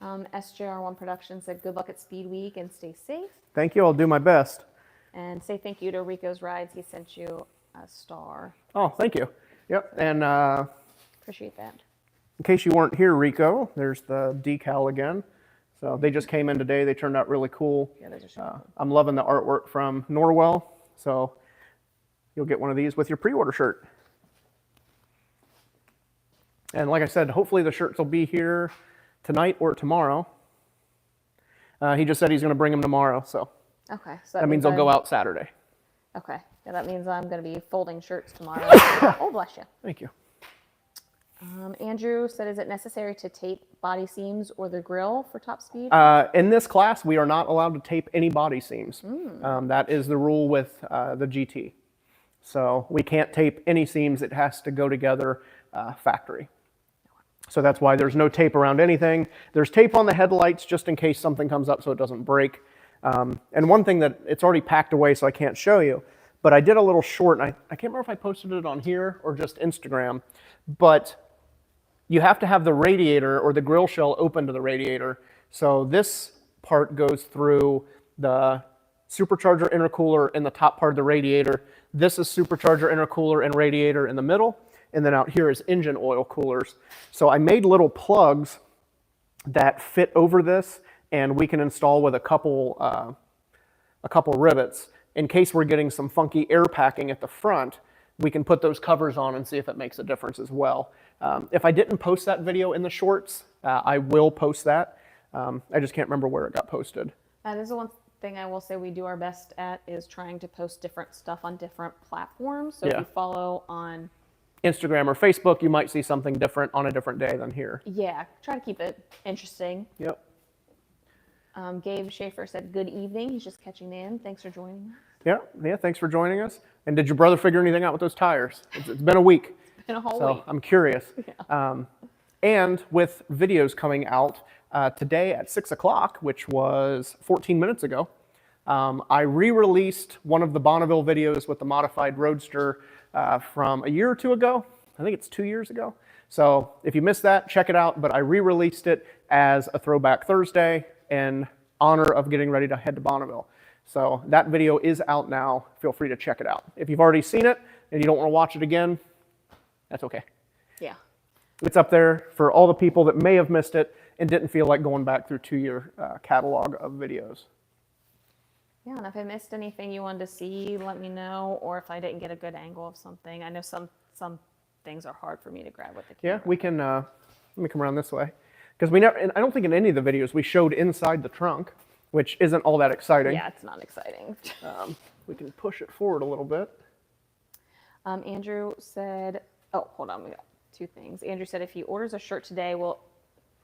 SJR1 Production said good luck at Speed Week and stay safe. Thank you, I'll do my best. And say thank you to Rico's Rides. He sent you a star. Oh, thank you. Yep, and Appreciate that. in case you weren't here, Rico, there's the decal again. So they just came in today. They turned out really cool. Yeah, those are super cool. I'm loving the artwork from Norwell. So you'll get one of these with your pre-order shirt. And like I said, hopefully the shirts will be here tonight or tomorrow. He just said he's going to bring them tomorrow, so Okay. So that means they'll go out Saturday. Okay. Yeah, that means I'm going to be folding shirts tomorrow. Oh, bless you. Thank you. Andrew said, is it necessary to tape body seams or the grill for top speed? In this class, we are not allowed to tape any body seams. That is the rule with the GT. So we can't tape any seams. It has to go together factory. So that's why there's no tape around anything. There's tape on the headlights just in case something comes up so it doesn't break. And one thing that it's already packed away so I can't show you, but I did a little short, and I can't remember if I posted it on here or just Instagram, but you have to have the radiator or the grill shell open to the radiator. So this part goes through the supercharger intercooler in the top part of the radiator. This is supercharger intercooler and radiator in the middle. And then out here is engine oil coolers. So I made little plugs that fit over this, and we can install with a couple rivets. In case we're getting some funky air packing at the front, we can put those covers on and see if it makes a difference as well. If I didn't post that video in the shorts, I will post that. I just can't remember where it got posted. That is the one thing I will say we do our best at, is trying to post different stuff on different platforms. So if you follow on Instagram or Facebook, you might see something different on a different day than here. Yeah, try to keep it interesting. Yep. Gabe Schaefer said, good evening. He's just catching in. Thanks for joining us. Yeah, thanks for joining us. And did your brother figure anything out with those tires? It's been a week. It's been a whole so week. I'm curious. Yeah. And with videos coming out today at 6 o'clock, which was 14 minutes ago, I re-released one of the Bonneville videos with the modified Roadster from a year or two ago. I think it's 2 years ago. So if you missed that, check it out. But I re-released it as a Throwback Thursday in honor of getting ready to head to Bonneville. So that video is out now. Feel free to check it out. If you've already seen it and you don't want to watch it again, that's okay. Yeah. It's up there for all the people that may have missed it and didn't feel like going back through 2-year catalog of videos. Yeah, and if I missed anything you wanted to see, let me know. Or if I didn't get a good angle of something, I know some things are hard for me to grab with the camera. Yeah, we can, let me come around this way. Because we never, and I don't think in any of the videos we showed inside the trunk, which isn't all that exciting. Yeah, it's not exciting. We can push it forward a little bit. Andrew said, oh, hold on, we got two things. Andrew said if he orders a shirt today, will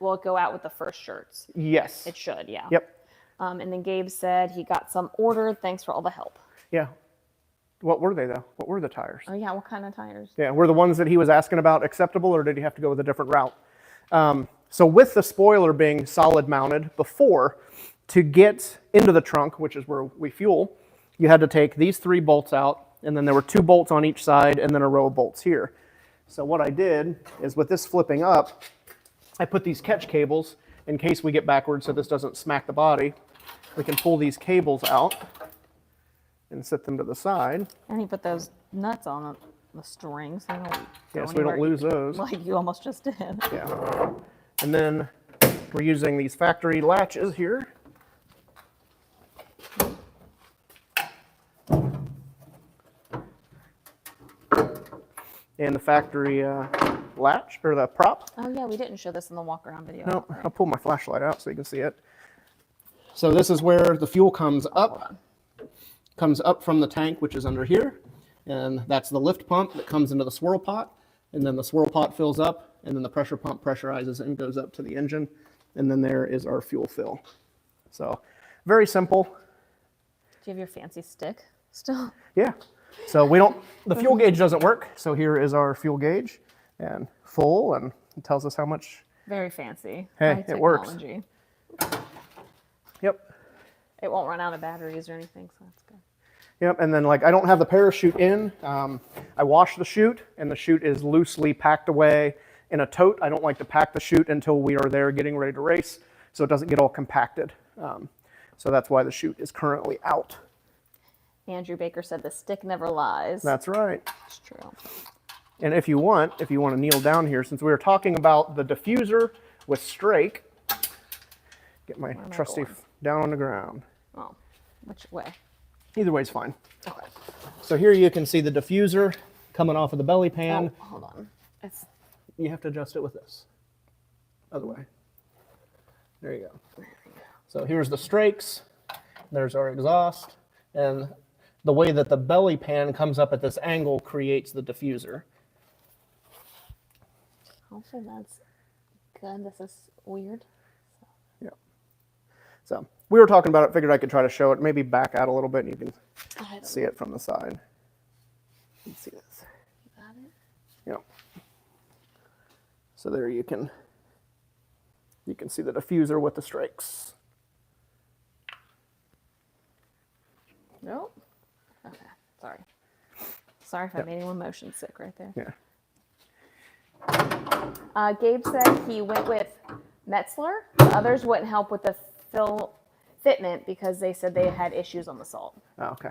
it go out with the first shirts? Yes. It should, yeah. Yep. And then Gabe said he got some ordered. Thanks for all the help. Yeah. What were they, though? What were the tires? Oh, yeah, what kind of tires? Yeah, were the ones that he was asking about acceptable, or did he have to go with a different route? So with the spoiler being solid mounted before, to get into the trunk, which is where we fuel, you had to take these 3 bolts out, and then there were 2 bolts on each side, and then a row of bolts here. So what I did is with this flipping up, I put these catch cables in case we get backwards so this doesn't smack the body. We can pull these cables out and set them to the side. And he put those nuts on the strings. So Yeah, so we don't lose those. Like you almost just did. Yeah. And then we're using these factory latches here. And the factory latch, or the prop. Oh, yeah, we didn't show this in the walk-around video. No, Right. I'll pull my flashlight out so you can see it. So this is where the fuel comes up. Comes up from the tank, which is under here. And that's the lift pump that comes into the swirl pot. And then the swirl pot fills up, and then the pressure pump pressurizes and goes up to the engine. And then there is our fuel fill. So very simple. Do you have your fancy stick still? Yeah. So the fuel gauge doesn't work. So here is our fuel gauge, and full, and it tells us how much. Very fancy. Hey, High it works. technology. Yep. It won't run out of batteries or anything, so that's good. Yep, and then like I don't have the parachute in. I wash the chute, and the chute is loosely packed away in a tote. I don't like to pack the chute until we are there getting ready to race, so it doesn't get all compacted. So that's why the chute is currently out. Andrew Baker said the stick never lies. That's right. It's true. And if you want to kneel down here, since we were talking about the diffuser with Strake, get my trusty down on the ground. Oh, which way? Either way is fine. Okay. So here you can see the diffuser coming off of the belly pan. Oh, hold on. You have to adjust it with this. Other way. There you go. So here's the strakes. There's our exhaust. And the way that the belly pan comes up at this angle creates the diffuser. Hopefully that's good. This is weird. Yeah. So we were talking about it, figured I could try to show it. Maybe back out a little bit and you can see it from the side. You can see this. You got it? Yep. So there you can see the diffuser with the strakes. Nope. Okay. Sorry. Sorry if I made anyone motion sick right there. Yeah. Gabe said he went with Metzler. The others wouldn't help with the fitment because they said they had issues on the salt. Oh, okay.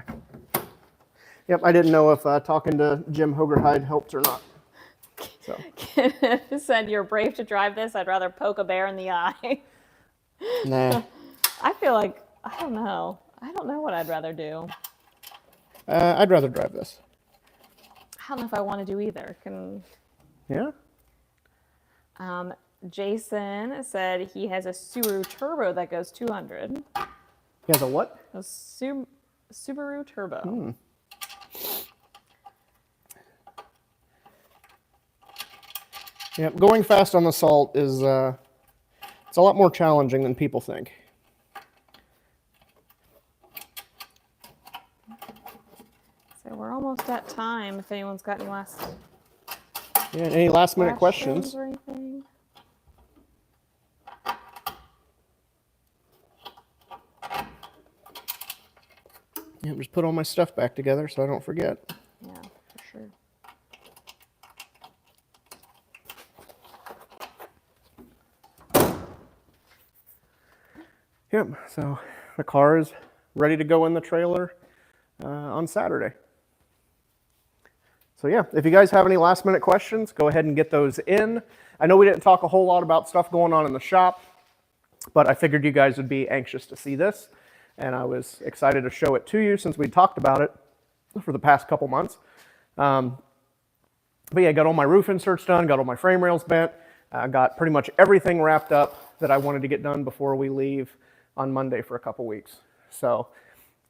Yep, I didn't know if talking to Jim Hogerhide helped or not. So. Kenneth said, "You're brave to drive this. I'd rather poke a bear in the eye." Nah. I feel like, I don't know. I don't know what I'd rather do. I'd rather drive this. I don't know if I want to do either. Yeah? Jason said he has a Subaru Turbo that goes 200. He has a what? A Subaru Turbo. Yeah, going fast on the salt is it's a lot more challenging than people think. So we're almost at time. If anyone's got any Any last minute questions? or anything. Yeah, just put all my stuff back together so I don't forget. Yeah, for sure. Yep, so the car is ready to go in the trailer on Saturday. So yeah, if you guys have any last minute questions, go ahead and get those in. I know we didn't talk a whole lot about stuff going on in the shop, but I figured you guys would be anxious to see this. and I was excited to show it to you since we talked about it for the past couple months. But yeah, got all my roof inserts done, got all my frame rails bent, got pretty much everything wrapped up that I wanted to get done before we leave on Monday for a couple weeks. So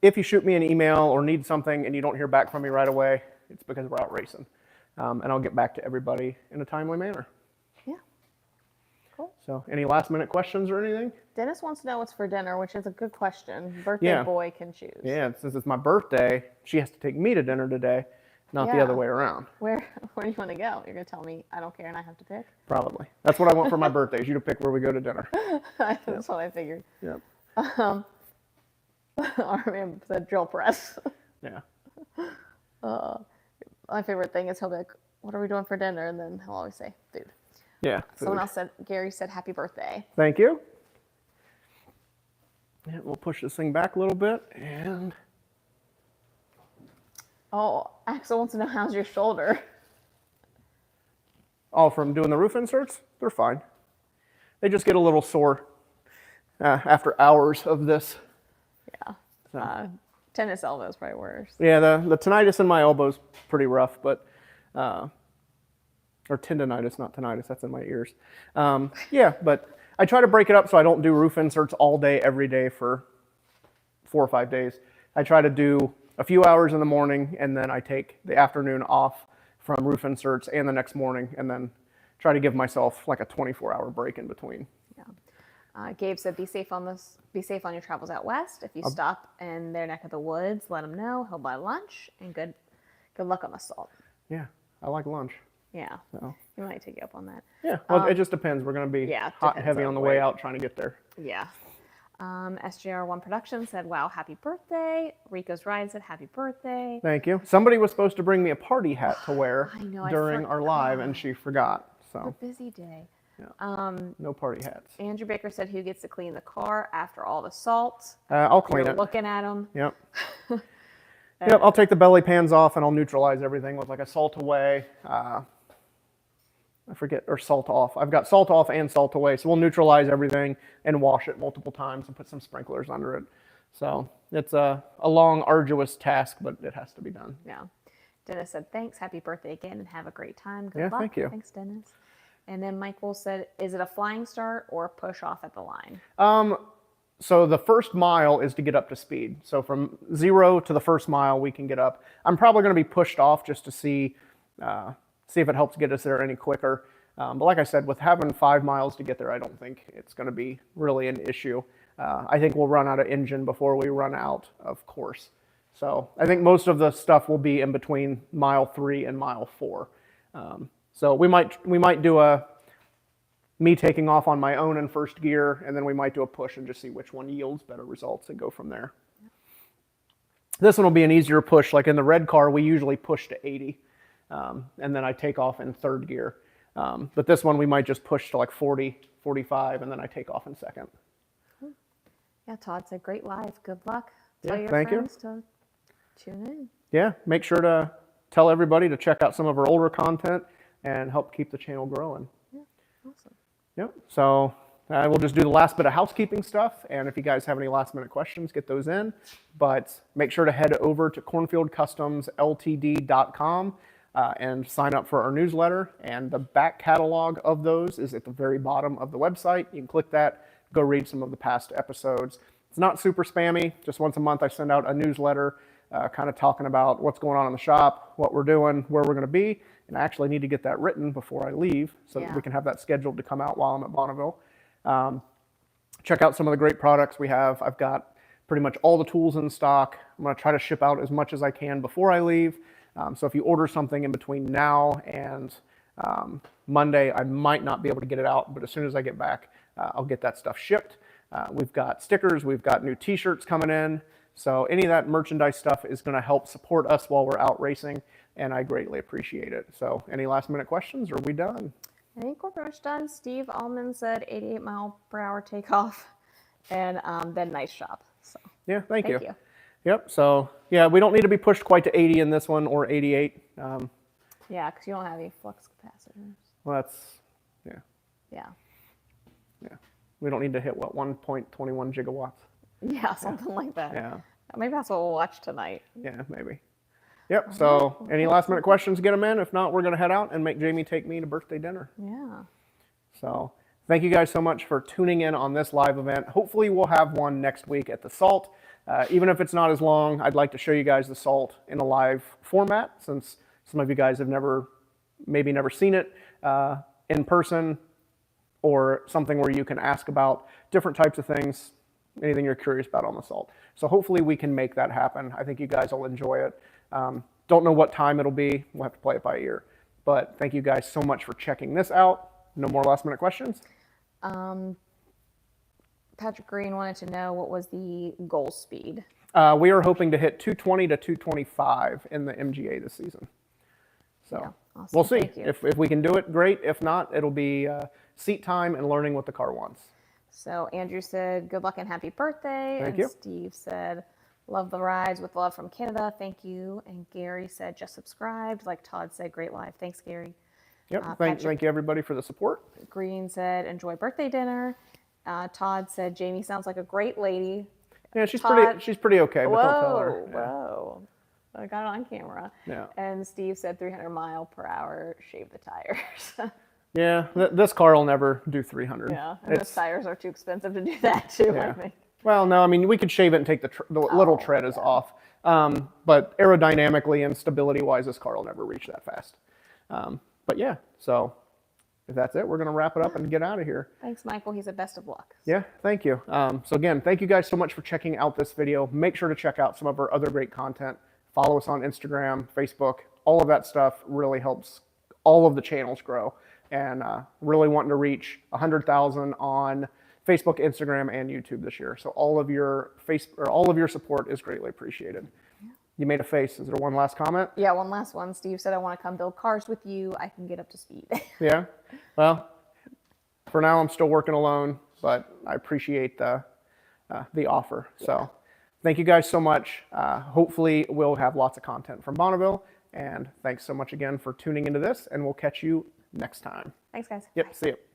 if you shoot me an email or need something and you don't hear back from me right away, it's because we're out racing. And I'll get back to everybody in a timely manner. Yeah. Cool. So any last minute questions or anything? Dennis wants to know what's for dinner, which is a good question. Birthday boy can choose. Yeah, since it's my birthday, she has to take me to dinner today, not the other way around. Where do you want to go? You're going to tell me I don't care and I have to pick? Probably. That's what I want for my birthday, is you to pick where we go to dinner. That's what I figured. Yep. Our man said drill press. Yeah. My favorite thing is he'll be like, what are we doing for dinner? And then he'll always say, food. Yeah. Someone else said, Gary said, happy birthday. Thank you. And we'll push this thing back a little bit. And oh, Axel wants to know, how's your shoulder? oh, from doing the roof inserts, they're fine. They just get a little sore after hours of this. Yeah. So. Tennis elbow is probably worse. Yeah, the tinnitus in my elbow's pretty rough, but or tendonitis, not tinnitus, that's in my ears. Yeah, but I try to break it up so I don't do roof inserts all day, every day for 4 or 5 days. I try to do a few hours in the morning, and then I take the afternoon off from roof inserts and the next morning, and then try to give myself like a 24-hour break in between. Yeah. Gabe said, be safe on your travels out west. If you stop in their neck of the woods, let him know. He'll buy lunch, and good luck on the salt. Yeah, I like lunch. Yeah, so. He might take you up on that. Yeah, well, it just depends. We're going to be hot and heavy on the way out trying to get there. Yeah. SJR1 Production said, wow, happy birthday. Rico's Ride said, happy birthday. Thank you. Somebody was supposed to bring me a party hat to wear during our live, and she forgot. So. It's a busy day. Yeah. No party hats. Andrew Baker said, who gets to clean the car after all the salt? I'll clean it. Looking at them. Yep. Yep, I'll take the belly pans off and I'll neutralize everything with like a salt away. I forget, or salt off. I've got salt off and salt away. So we'll neutralize everything and wash it multiple times and put some sprinklers under it. So it's a long, arduous task, but it has to be done. Yeah. Dennis said, thanks. Happy birthday again and have a great time. Good luck. Thank you. Thanks, Dennis. And then Michael said, is it a flying start or push off at the line? So the first mile is to get up to speed. So from 0 to the first mile, we can get up. I'm probably going to be pushed off just to see if it helps get us there any quicker. But like I said, with having 5 miles to get there, I don't think it's going to be really an issue. I think we'll run out of engine before we run out of course. So I think most of the stuff will be in between mile 3 and mile 4. So we might do me taking off on my own in first gear, and then we might do a push and just see which one yields better results and go from there. This one will be an easier push. Like in the red car, we usually push to 80, and then I take off in third gear. But this one, we might just push to like 40, 45, and then I take off in second. Yeah, Todd said, great live. Good luck. Tell your thank friends you. to tune in. Yeah, make sure to tell everybody to check out some of our older content and help keep the channel growing. Yeah, awesome. Yep, so we'll just do the last bit of housekeeping stuff, and if you guys have any last minute questions, get those in. But make sure to head over to cornfieldcustomsltd.com and sign up for our newsletter, and the back catalog of those is at the very bottom of the website. You can click that, go read some of the past episodes. It's not super spammy. Just once a month I send out a newsletter kind of talking about what's going on in the shop, what we're doing, where we're going to be. And I actually need to get that written before I leave so that we can have that scheduled to come out while I'm at Bonneville. Check out some of the great products we have. I've got pretty much all the tools in stock. I'm going to try to ship out as much as I can before I leave. So if you order something in between now and Monday, I might not be able to get it out, but as soon as I get back, I'll get that stuff shipped. We've got stickers, we've got new t-shirts coming in. So any of that merchandise stuff is going to help support us while we're out racing, and I greatly appreciate it. So any last minute questions, or are we done? I think we're pretty much done. Steve Allman said 88 mile per hour takeoff, and then nice job. So yeah, thank you. Thank you. Yep, so yeah, we don't need to be pushed quite to 80 in this one, or 88. Yeah, because you don't have any flux capacitors. Well, that's, yeah. Yeah. Yeah, we don't need to hit, what, 1.21 gigawatts? Yeah, something like that. Yeah. Maybe that's what we'll watch tonight. Yeah, maybe. Yep. So any last minute questions, get them in. If not, we're going to head out and make Jamie take me to birthday dinner. Yeah. So thank you guys so much for tuning in on this live event. Hopefully we'll have one next week at the Salt. Even if it's not as long, I'd like to show you guys the Salt in a live format, since some of you guys have maybe never seen it in person, or something where you can ask about different types of things, anything you're curious about on the Salt. So hopefully we can make that happen. I think you guys will enjoy it. Don't know what time it'll be. We'll have to play it by ear. But thank you guys so much for checking this out. No more last minute questions? Patrick Green wanted to know what was the goal speed. We are hoping to hit 220 to 225 in the MGA this season. So Yeah, awesome. we'll see. Thank you. If we can do it, great. If not, it'll be seat time and learning what the car wants. So Andrew said, good luck and happy birthday. Thank and you. Steve said, love the rides with love from Canada. Thank you. And Gary said, just subscribed. Like Todd said, great live. Thanks, Gary. Yep. Thank you everybody for the support. Green said, enjoy birthday dinner. Todd said, Jamie sounds like a great lady. Yeah, she's Todd- pretty okay, but don't tell her. Yeah. Whoa. I got it on camera. Yeah. And Steve said 300 mile per hour, shave the tires. Yeah, this car will never do 300. Yeah, and those tires are too expensive to do that too, Yeah. I think. Well, no, I mean, we could shave it and take the little tread is off. But aerodynamically and stability-wise, this car will never reach that fast. But yeah, so if that's it, we're going to wrap it up and get out of here. Thanks, Michael. He said best of luck. Yeah, thank you. So again, thank you guys so much for checking out this video. Make sure to check out some of our other great content. Follow us on Instagram, Facebook. All of that stuff really helps all of the channels grow. And really wanting to reach 100,000 on Facebook, Instagram, and YouTube this year. So all of your support is greatly appreciated. Yeah. You made a face. Is there one last comment? Yeah, one last one. Steve said, I want to come build cars with you. I can get up to speed. Yeah. Well, for now, I'm still working alone, but I appreciate the offer. Yeah. So thank you guys so much. Hopefully we'll have lots of content from Bonneville. And thanks so much again for tuning into this, and we'll catch you next time. Thanks, guys. Yep. Bye. See you.